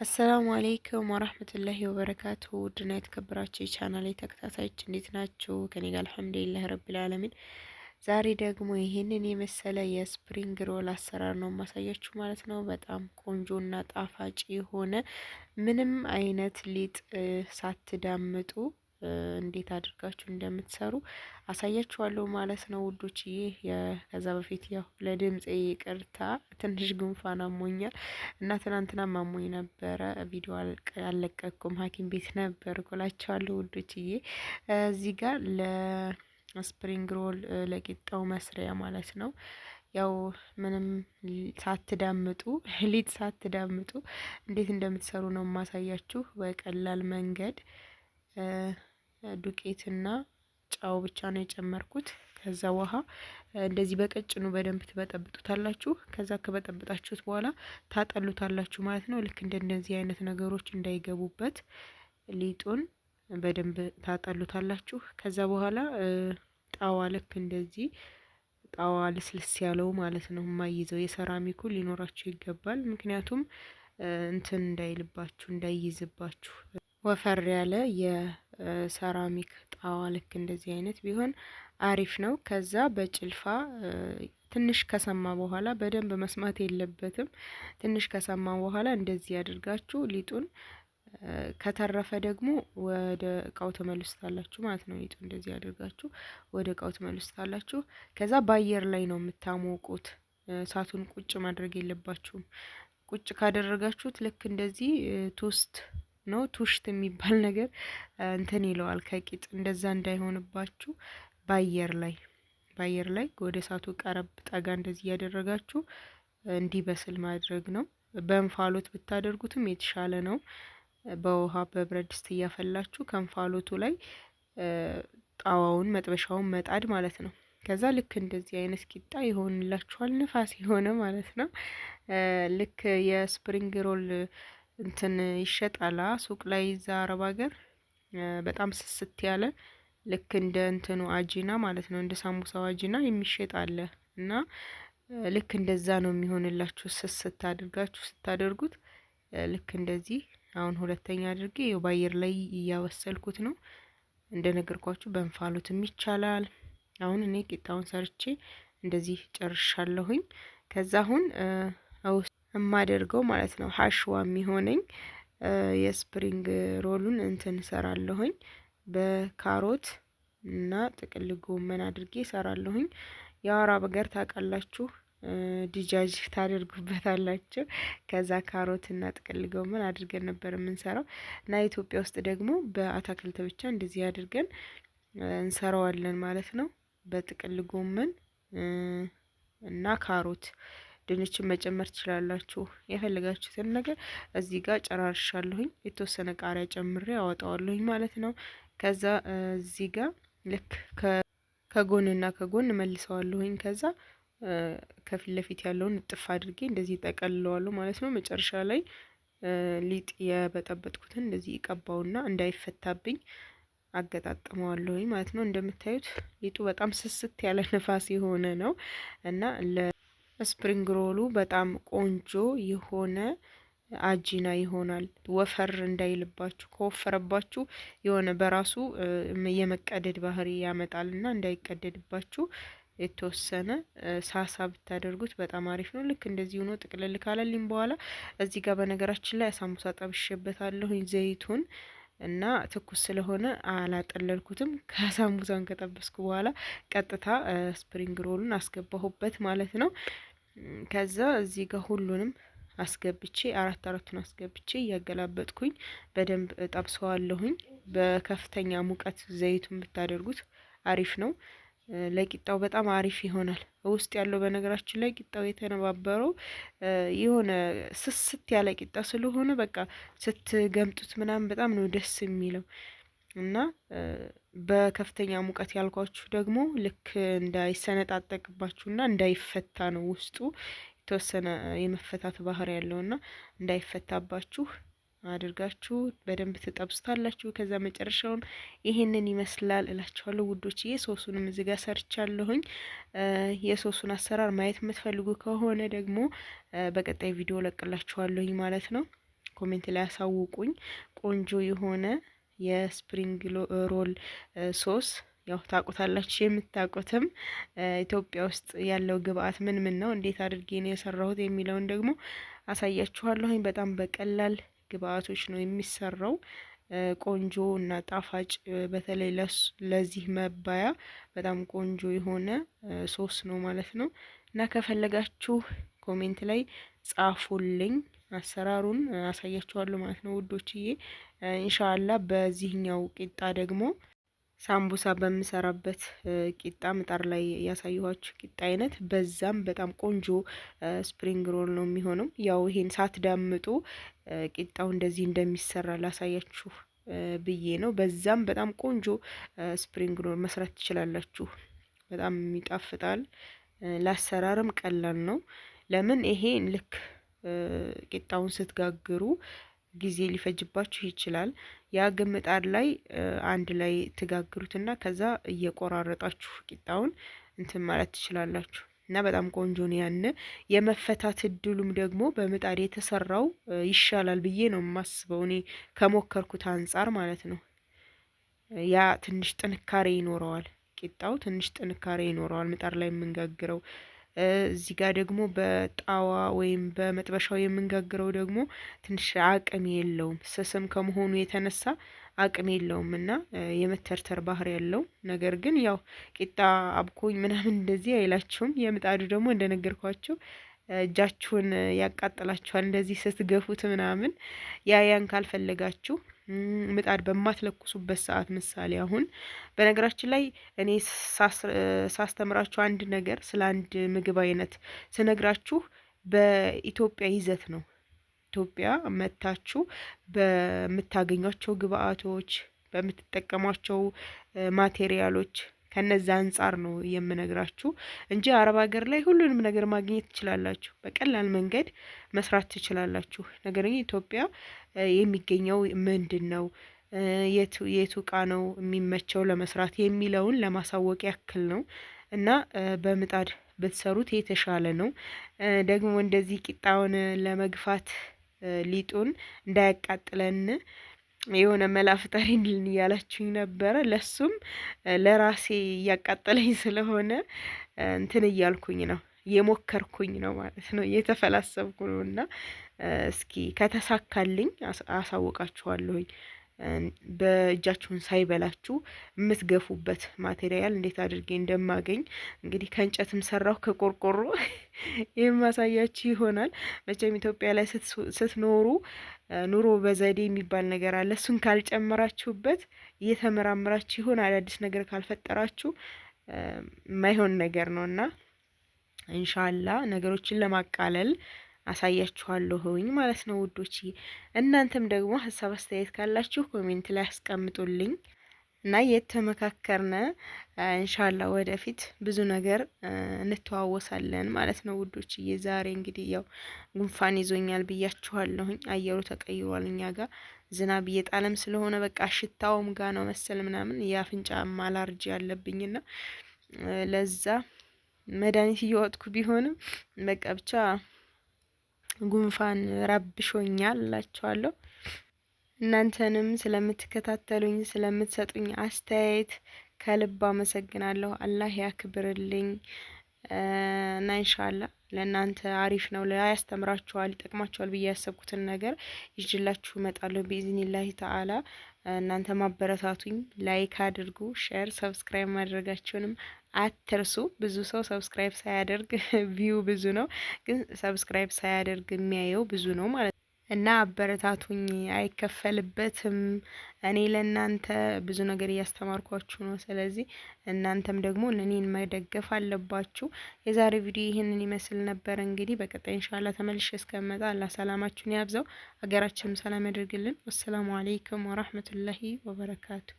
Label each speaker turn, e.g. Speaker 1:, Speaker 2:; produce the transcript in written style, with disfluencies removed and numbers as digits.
Speaker 1: አሰላሙ አሌይኩም ወራህመቱላሂ ወበረካቱ። ውድና የተከበራችሁ የቻናሌ ተከታታዮች እንዴት ናችሁ? ከኔ ጋር አልሐምዱሊላህ ረቢል ዓለሚን። ዛሬ ደግሞ ይሄንን የመሰለ የስፕሪንግ ሮል አሰራር ነው ማሳያችሁ ማለት ነው። በጣም ቆንጆና ጣፋጭ የሆነ ምንም አይነት ሊጥ ሳትዳምጡ እንዴት አድርጋችሁ እንደምትሰሩ አሳያችኋለሁ ማለት ነው ውዶችዬ። ከዛ በፊት ያው ለድምጼ ይቅርታ፣ ትንሽ ጉንፋን አሞኛል እና ትናንትና አሞኝ ነበረ። ቪዲዮ አልለቀኩም፣ ሐኪም ቤት ነበር እላችኋለሁ ውዶችዬ። እዚህ ጋር ለስፕሪንግ ሮል ለቂጣው መስሪያ ማለት ነው ያው ምንም ሳትዳምጡ ሊጥ ሳትዳምጡ እንዴት እንደምትሰሩ ነው ማሳያችሁ በቀላል መንገድ። ዱቄትና ጫው ብቻ ነው የጨመርኩት። ከዛ ውሃ እንደዚህ በቀጭኑ በደንብ ትበጠብጡታላችሁ። ከዛ ከበጠብጣችሁት በኋላ ታጠሉታላችሁ ማለት ነው። ልክ እንደነዚህ አይነት ነገሮች እንዳይገቡበት ሊጡን በደንብ ታጠሉታላችሁ። ከዛ በኋላ ጣዋ ልክ እንደዚህ ጣዋ ልስልስ ያለው ማለት ነው የማይዘው የሰራሚኩ ሊኖራችሁ ይገባል። ምክንያቱም እንትን እንዳይልባችሁ እንዳይይዝባችሁ ወፈር ያለ የሰራሚክ ጣዋ ልክ እንደዚህ አይነት ቢሆን አሪፍ ነው። ከዛ በጭልፋ ትንሽ ከሰማ በኋላ በደንብ መስማት የለበትም። ትንሽ ከሰማ በኋላ እንደዚህ ያድርጋችሁ ሊጡን ከተረፈ ደግሞ ወደ እቃው ተመልስታላችሁ ማለት ነው። ሊጡ እንደዚህ ያድርጋችሁ ወደ እቃው ተመልስታላችሁ። ከዛ በአየር ላይ ነው የምታሞቁት። እሳቱን ቁጭ ማድረግ የለባችሁም። ቁጭ ካደረጋችሁት ልክ እንደዚህ ቶስት ነው ቱሽት የሚባል ነገር እንትን ይለዋል ከቂጥ። እንደዛ እንዳይሆንባችሁ በአየር ላይ ወደ እሳቱ ቀረብ ጠጋ እንደዚህ እያደረጋችሁ እንዲበስል ማድረግ ነው። በእንፋሎት ብታደርጉትም የተሻለ ነው። በውሃ በብረት ድስት እያፈላችሁ ከእንፋሎቱ ላይ ጣዋውን መጥበሻውን መጣድ ማለት ነው። ከዛ ልክ እንደዚህ አይነት ቂጣ ይሆንላችኋል፣ ንፋስ የሆነ ማለት ነው። ልክ የስፕሪንግ ሮል እንትን ይሸጣላ ሱቅ ላይ እዛ አረብ ሀገር በጣም ስስት ያለ ልክ እንደ እንትኑ አጂና ማለት ነው፣ እንደ ሳሙሳው አጂና የሚሸጥ አለ እና ልክ እንደዛ ነው የሚሆንላችሁ። ስስት አድርጋችሁ ስታደርጉት ልክ እንደዚህ። አሁን ሁለተኛ አድርጌ ይኸው በአየር ላይ እያበሰልኩት ነው። እንደነገርኳችሁ በእንፋሎትም ይቻላል። አሁን እኔ ቂጣውን ሰርቼ እንደዚህ ጨርሻለሁኝ። ከዛ አሁን የማደርገው ማለት ነው ሀሽዋ የሚሆነኝ የስፕሪንግ ሮሉን እንትን ሰራለሁኝ በካሮት እና ጥቅል ጎመን አድርጌ ሰራለሁኝ። የአረብ ሀገር ታውቃላችሁ ዲጃጅ ታደርጉበታላችሁ። ከዛ ካሮት እና ጥቅል ጎመን አድርገን ነበር የምንሰራው እና ኢትዮጵያ ውስጥ ደግሞ በአታክልት ብቻ እንደዚህ አድርገን እንሰራዋለን ማለት ነው። በጥቅል ጎመን እና ካሮት ድንችን መጨመር ትችላላችሁ፣ የፈለጋችሁትን ነገር። እዚህ ጋር ጨራርሻለሁኝ። የተወሰነ ቃሪያ ጨምሬ አወጣዋለሁኝ ማለት ነው። ከዛ እዚህ ጋር ልክ ከጎንና ከጎን መልሰዋለሁኝ። ከዛ ከፊት ለፊት ያለውን እጥፍ አድርጌ እንደዚህ ጠቀልለዋለሁ ማለት ነው። መጨረሻ ላይ ሊጥ የበጠበጥኩትን እንደዚህ ይቀባውና እንዳይፈታብኝ አገጣጥመዋለሁኝ ማለት ነው። እንደምታዩት ሊጡ በጣም ስስት ያለ ንፋስ የሆነ ነው እና ስፕሪንግ ሮሉ በጣም ቆንጆ የሆነ አጂና ይሆናል። ወፈር እንዳይልባችሁ፣ ከወፈረባችሁ የሆነ በራሱ የመቀደድ ባህሪ ያመጣልና እንዳይቀደድባችሁ የተወሰነ ሳሳ ብታደርጉት በጣም አሪፍ ነው። ልክ እንደዚህ ሆኖ ጥቅልል ካለልኝ በኋላ እዚህ ጋር በነገራችን ላይ አሳሙሳ ጠብሼበታለሁኝ ዘይቱን እና ትኩስ ስለሆነ አላጠለልኩትም። ከሳሙሳን ከጠበስኩ በኋላ ቀጥታ ስፕሪንግ ሮሉን አስገባሁበት ማለት ነው። ከዛ እዚህ ጋር ሁሉንም አስገብቼ አራቱን አስገብቼ እያገላበጥኩኝ በደንብ ጠብሰዋለሁኝ። በከፍተኛ ሙቀት ዘይቱን ብታደርጉት አሪፍ ነው። ለቂጣው በጣም አሪፍ ይሆናል። ውስጥ ያለው በነገራችን ላይ ቂጣው የተነባበረው የሆነ ስስት ያለ ቂጣ ስለሆነ በቃ ስትገምጡት ምናምን በጣም ነው ደስ የሚለው እና በከፍተኛ ሙቀት ያልኳችሁ ደግሞ ልክ እንዳይሰነጣጠቅባችሁና እንዳይፈታ ነው። ውስጡ የተወሰነ የመፈታት ባህሪ ያለውና እንዳይፈታባችሁ አድርጋችሁ በደንብ ትጠብስታላችሁ። ከዛ መጨረሻውን ይሄንን ይመስላል እላችኋለሁ ውዶችዬ። ሶሱንም እዚህ ጋር ሰርቻለሁኝ። የሶሱን አሰራር ማየት የምትፈልጉ ከሆነ ደግሞ በቀጣይ ቪዲዮ ለቅላችኋለሁኝ ማለት ነው። ኮሜንት ላይ ያሳውቁኝ። ቆንጆ የሆነ የስፕሪንግ ሮል ሶስ ያው ታቁታላችሁ። የምታቁትም ኢትዮጵያ ውስጥ ያለው ግብአት ምን ምን ነው፣ እንዴት አድርጌ ነው የሰራሁት የሚለውን ደግሞ አሳያችኋለሁኝ። በጣም በቀላል ግብአቶች ነው የሚሰራው። ቆንጆ እና ጣፋጭ በተለይ ለዚህ መባያ በጣም ቆንጆ የሆነ ሶስ ነው ማለት ነው። እና ከፈለጋችሁ ኮሜንት ላይ ጻፉልኝ፣ አሰራሩን አሳያችኋለሁ ማለት ነው ውዶችዬ። ኢንሻአላ በዚህኛው ቂጣ ደግሞ ሳምቡሳ በምሰራበት ቂጣ ምጣድ ላይ ያሳየኋችሁ ቂጣ አይነት በዛም በጣም ቆንጆ ስፕሪንግ ሮል ነው የሚሆነው። ያው ይሄን ሳትዳምጡ ቂጣው እንደዚህ እንደሚሰራ ላሳያችሁ ብዬ ነው። በዛም በጣም ቆንጆ ስፕሪንግ ሮል መስራት ትችላላችሁ። በጣም ይጣፍጣል። ለአሰራርም ቀላል ነው። ለምን ይሄን ልክ ቂጣውን ስትጋግሩ ጊዜ ሊፈጅባችሁ ይችላል። ያ ግን ምጣድ ላይ አንድ ላይ ትጋግሩትና ከዛ እየቆራረጣችሁ ቂጣውን እንትን ማለት ትችላላችሁ። እና በጣም ቆንጆ ነው። ያን የመፈታት እድሉም ደግሞ በምጣድ የተሰራው ይሻላል ብዬ ነው የማስበው እኔ ከሞከርኩት አንጻር ማለት ነው። ያ ትንሽ ጥንካሬ ይኖረዋል። ቂጣው ትንሽ ጥንካሬ ይኖረዋል ምጣድ ላይ የምንጋግረው። እዚህ ጋር ደግሞ በጣዋ ወይም በመጥበሻው የምንጋግረው ደግሞ ትንሽ አቅም የለውም። ስስም ከመሆኑ የተነሳ አቅም የለውም እና የመተርተር ባህሪ ያለው ነገር ግን ያው ቂጣ አብኮኝ ምናምን እንደዚህ አይላችሁም። የምጣዱ ደግሞ እንደነገርኳችሁ እጃችሁን ያቃጥላችኋል እንደዚህ ስትገፉት ምናምን። ያን ካልፈለጋችሁ ምጣድ በማትለኩሱበት ሰዓት ምሳሌ አሁን በነገራችን ላይ እኔ ሳስተምራችሁ አንድ ነገር ስለ አንድ ምግብ አይነት ስነግራችሁ በኢትዮጵያ ይዘት ነው። ኢትዮጵያ መታችሁ በምታገኟቸው ግብአቶች፣ በምትጠቀሟቸው ማቴሪያሎች ከነዛ አንጻር ነው የምነግራችሁ እንጂ አረብ ሀገር ላይ ሁሉንም ነገር ማግኘት ትችላላችሁ። በቀላል መንገድ መስራት ትችላላችሁ። ነገር ግን ኢትዮጵያ የሚገኘው ምንድን ነው፣ የቱ እቃ ነው የሚመቸው ለመስራት የሚለውን ለማሳወቅ ያክል ነው። እና በምጣድ ብትሰሩት የተሻለ ነው። ደግሞ እንደዚህ ቂጣውን ለመግፋት ሊጡን እንዳያቃጥለን የሆነ መላ ፍጠሪልን እያላችሁኝ ነበረ። ለሱም ለራሴ እያቃጠለኝ ስለሆነ እንትን እያልኩኝ ነው፣ እየሞከርኩኝ ነው ማለት ነው፣ እየተፈላሰብኩ ነው። እና እስኪ ከተሳካልኝ አሳውቃችኋለሁኝ። በእጃችሁን ሳይበላችሁ የምትገፉበት ማቴሪያል እንዴት አድርጌ እንደማገኝ እንግዲህ ከእንጨትም ሰራው ከቆርቆሮ ይህም ማሳያችሁ ይሆናል። መቼም ኢትዮጵያ ላይ ስትኖሩ ኑሮ በዘዴ የሚባል ነገር አለ። እሱን ካልጨመራችሁበት እየተመራመራችሁ ይሆን አዳዲስ ነገር ካልፈጠራችሁ የማይሆን ነገር ነውና ኢንሻአላህ ነገሮችን ለማቃለል አሳያችኋለሁኝ ማለት ነው ውዶች። እናንተም ደግሞ ሀሳብ አስተያየት ካላችሁ ኮሜንት ላይ አስቀምጡልኝ እና የተመካከርነ ኢንሻአላህ ወደፊት ብዙ ነገር እንተዋወሳለን ማለት ነው ውዶች። ዛሬ እንግዲህ ያው ጉንፋን ይዞኛል ብያችኋለሁኝ። አየሩ ተቀይሯል እኛ ጋር ዝናብ እየጣለም ስለሆነ በቃ ሽታውም ጋ ነው መሰል ምናምን የአፍንጫ አላርጂ ያለብኝና ለዛ መድኃኒት እየወጥኩ ቢሆንም በቃ ብቻ ጉንፋን ረብሾኛል እላችኋለሁ። እናንተንም ስለምትከታተሉኝ ስለምትሰጡኝ አስተያየት ከልብ አመሰግናለሁ። አላህ ያክብርልኝ እና ኢንሻአላህ ለእናንተ አሪፍ ነው፣ ያስተምራችኋል፣ ይጠቅማችኋል ብዬ ያሰብኩትን ነገር ይዤላችሁ እመጣለሁ ቢኢዝኒላሂ ተዓላ። እናንተ ማበረታቱኝ፣ ላይክ አድርጉ፣ ሼር፣ ሰብስክራይብ ማድረጋችሁንም አትርሱ። ብዙ ሰው ሰብስክራይብ ሳያደርግ ቪው ብዙ ነው፣ ግን ሰብስክራይብ ሳያደርግ የሚያየው ብዙ ነው ማለት ነው። እና አበረታቱኝ፣ አይከፈልበትም። እኔ ለእናንተ ብዙ ነገር እያስተማርኳችሁ ነው። ስለዚህ እናንተም ደግሞ እኔን መደገፍ አለባችሁ። የዛሬ ቪዲዮ ይህንን ይመስል ነበር። እንግዲህ በቀጣይ ኢንሻአላህ ተመልሼ እስከመጣ አላህ ሰላማችሁን ያብዛው፣ ሀገራችንም ሰላም ያደርግልን። ወሰላሙ አለይኩም ወራህመቱላሂ ወበረካቱ።